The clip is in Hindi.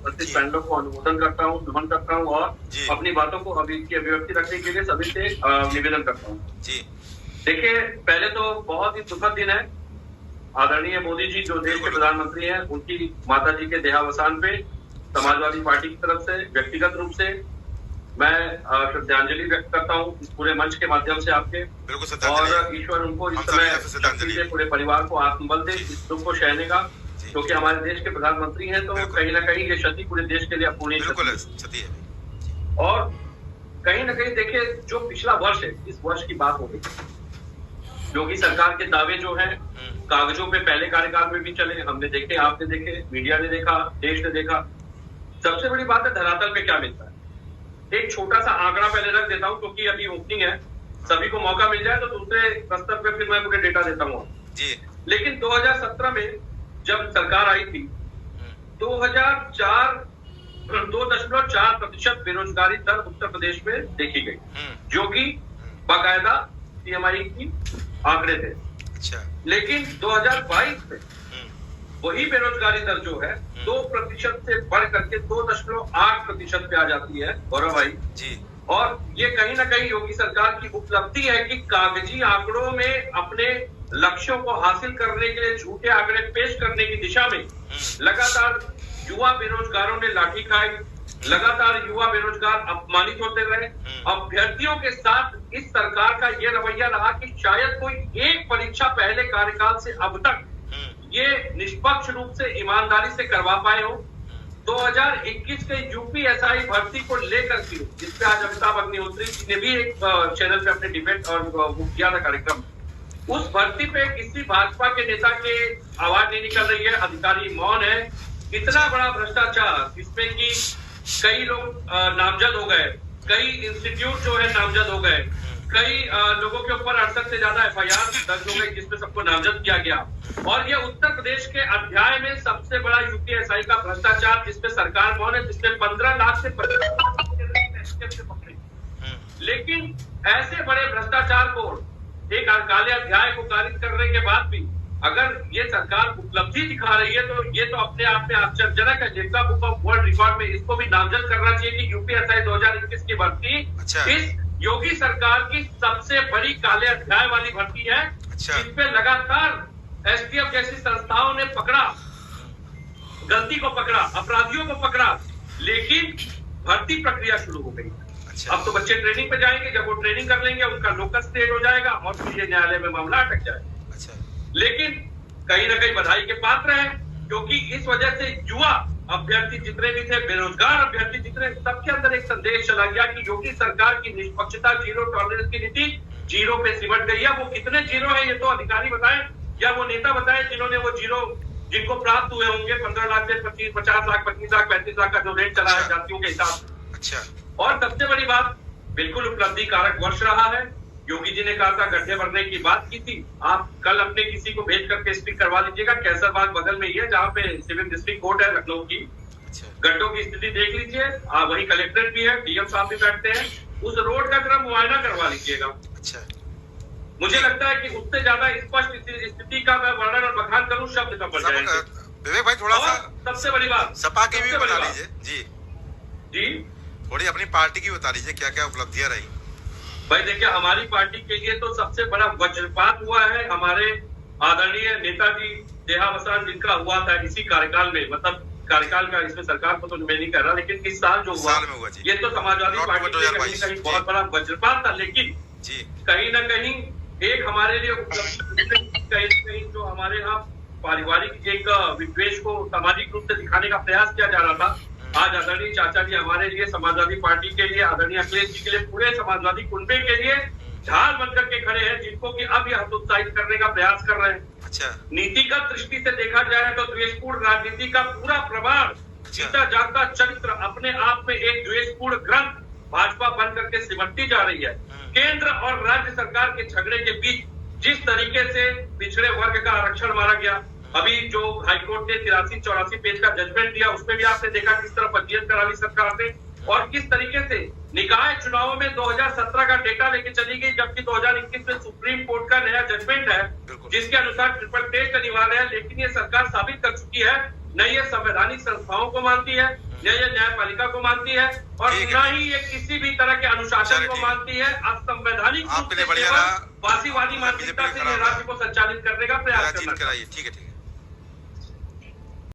उपस्थित पैनलों को अनुमोदन करता हूँ, नमन करता हूँ और अपनी बातों को अभी की अभिव्यक्ति रखने के लिए सभी से निवेदन करता हूँ। देखिए, पहले तो बहुत ही दुखद दिन है। आदरणीय मोदी जी जो देश के प्रधानमंत्री हैं, उनकी माता जी के देहावसान पे समाजवादी पार्टी की तरफ से व्यक्तिगत रूप से मैं श्रद्धांजलि व्यक्त करता हूँ इस पूरे मंच के माध्यम से आपके, और ईश्वर उनको इस समय पूरे परिवार को आत्मबल दे इस दुख को सहने का, क्योंकि हमारे देश के प्रधानमंत्री हैं तो कहीं ना कहीं ये क्षति पूरे देश के लिए अपूर्णीय क्षति है। और कहीं ना कहीं देखिए, जो पिछला वर्ष है, इस वर्ष की बात हो गई। योगी सरकार के दावे जो हैं कागजों पे पहले कार्यकाल में भी चले, हमने देखे, आपने देखे, मीडिया ने देखा, देश ने देखा। सबसे बड़ी बात है धरातल पे क्या मिलता है। एक छोटा सा आंकड़ा पहले रख देता हूँ क्योंकि अभी ओपनिंग है, सभी को मौका मिल जाए तो दूसरे स्तर पे फिर मैं पूरे डेटा देता हूँ जी। लेकिन 2017 में जब सरकार आई थी, 2.4% बेरोजगारी दर उत्तर प्रदेश में देखी गई, जो कि बाकायदा सीएमआई की आंकड़े थे। अच्छा। लेकिन 2022 में वही बेरोजगारी दर जो है 2% से बढ़ करके 2.8% पे आ जाती है गौरव भाई जी। और ये कहीं ना कहीं योगी सरकार की उपलब्धि है कि कागजी आंकड़ों में अपने लक्ष्यों को हासिल करने के लिए झूठे आंकड़े पेश करने की दिशा में लगातार युवा बेरोजगारों ने लाठी खाई, लगातार युवा बेरोजगार अपमानित होते रहे। अभ्यर्थियों के साथ इस सरकार का ये रवैया रहा कि शायद कोई एक परीक्षा पहले कार्यकाल से अब तक ये निष्पक्ष रूप से ईमानदारी से करवा पाए हो। 2021 के यूपीएसआई भर्ती को लेकर के जिसपे आज अमिताभ अग्निहोत्री जी ने भी एक चैनल पे अपने डिबेट और वो किया था कार्यक्रम, उस भर्ती पे किसी भाजपा के नेता के आवाज नहीं निकल रही है, अधिकारी मौन है। इतना बड़ा भ्रष्टाचार जिसमें कि कई लोग नामजद हो गए, कई इंस्टीट्यूट जो है नामजद हो गए, कई लोगों के ऊपर 68 से ज्यादा एफआईआर दर्ज हो गई जिसमें सबको नामजद किया गया। और ये उत्तर प्रदेश के अध्याय में सबसे बड़ा यूपीएसआई का भ्रष्टाचार जिसमें सरकार मौन है, जिसमें 15 लाख से 25 लाख से पकड़े। लेकिन ऐसे बड़े भ्रष्टाचार को एक काले अध्याय को कारित करने के बाद भी अगर ये सरकार उपलब्धि दिखा रही है तो ये तो अपने आप में आश्चर्यजनक है। जिनका बुक ऑफ वर्ल्ड रिकॉर्ड में इसको भी नामजद करना चाहिए कि यूपीएसआई 2021 की भर्ती इस योगी सरकार की सबसे बड़ी काले अध्याय वाली भर्ती है, जिसपे लगातार एसटीएफ जैसी संस्थाओं ने पकड़ा, गलती को पकड़ा, अपराधियों को पकड़ा, लेकिन भर्ती प्रक्रिया शुरू हो गई। अब तो बच्चे ट्रेनिंग पे जाएंगे, जब वो ट्रेनिंग कर लेंगे उनका लोकल स्टेट हो जाएगा और फिर ये न्यायालय में मामला अटक जाएगा। लेकिन कहीं ना कहीं बधाई के पात्र है क्योंकि इस वजह से युवा अभ्यर्थी जितने भी थे, बेरोजगार अभ्यर्थी जितने, सबके अंदर एक संदेश चला गया कि योगी सरकार की निष्पक्षता, जीरो टॉलरेंस की नीति जीरो पे सिमट गई है। वो कितने जीरो है ये तो अधिकारी बताएं या वो नेता बताएं जिन्होंने वो जीरो जिनको प्राप्त हुए होंगे 15 लाख से 25, 50 लाख, 25 लाख, 35 लाख का जो रेट चला है जातियों के हिसाब। अच्छा। और सबसे बड़ी बात, बिल्कुल उपलब्धि कारक वर्ष रहा है। योगी जी ने कहा था गड्ढे भरने की बात की थी, आप कल अपने किसी को भेज करके स्पीक करवा लीजिएगा। कैसरबाग बगल में ही है जहाँ पे सिविल डिस्ट्रिक्ट कोर्ट है लखनऊ की। गड्ढों की स्थिति देख लीजिए, वही कलेक्ट्रेट भी है, डीएम साहब भी बैठते हैं, उस रोड का जरा मुआयना करवा लीजिएगा। अच्छा। मुझे लगता है कि उससे ज्यादा स्पष्ट स्थिति का मैं वर्णन और बखान करूं शब्द का पड़ जाएगा। विवेक भाई थोड़ा सा सबसे बड़ी बात सपा की भी बता लीजिए जी। जी थोड़ी अपनी पार्टी की बता लीजिए, क्या क्या उपलब्धियां रही। भाई देखिए, हमारी पार्टी के लिए तो सबसे बड़ा वज्रपात हुआ है। हमारे आदरणीय नेताजी देहावसान जिनका हुआ था इसी कार्यकाल में, मतलब कार्यकाल का इसमें सरकार को तो मैं नहीं कर रहा, लेकिन इस साल जो हुआ ये तो समाजवादी पार्टी के कहीं बहुत बड़ा वज्रपात था। लेकिन कहीं ना कहीं एक हमारे लिए कहीं जो हमारे यहाँ पारिवारिक एक विद्वेष को सामाजिक रूप से दिखाने का प्रयास किया जा रहा था, आज आदरणीय चाचा जी हमारे लिए, समाजवादी पार्टी के लिए, आदरणीय अखिलेश जी के लिए, पूरे समाजवादी कुनबे के लिए ढाल बनकर के खड़े हैं, जिनको कि अब ये हतोत्साहित करने का प्रयास कर रहे हैं। अच्छा। नीतिगत दृष्टि से देखा जाए तो द्वेषपूर्ण राजनीति का पूरा प्रमाण, जीता जागता चरित्र, अपने आप में एक द्वेषपूर्ण ग्रंथ भाजपा बन करके सिमटती जा रही है। केंद्र और राज्य सरकार के झगड़े के बीच जिस तरीके से पिछड़े वर्ग का आरक्षण मारा गया, अभी जो हाईकोर्ट ने 83-84 पेज का जजमेंट दिया उसमें भी आपने देखा किस तरह पंजीयन करा ली सरकार ने, और किस तरीके से निकाय चुनावों में 2017 का डेटा लेके चली गई, जबकि 2021 में सुप्रीम कोर्ट का नया जजमेंट है जिसके अनुसार ट्रिपल टेस्ट अनिवार्य है। लेकिन ये सरकार साबित कर चुकी है न ये संवैधानिक संस्थाओं को मानती है, न ये न्यायपालिका को मानती है और न ही ये किसी भी तरह के अनुशासन को मानती है। असंवैधानिक रूप से फांसीवादी मानसिकता से राज्य को संचालित करने का प्रयास करना। कराइए, ठीक है।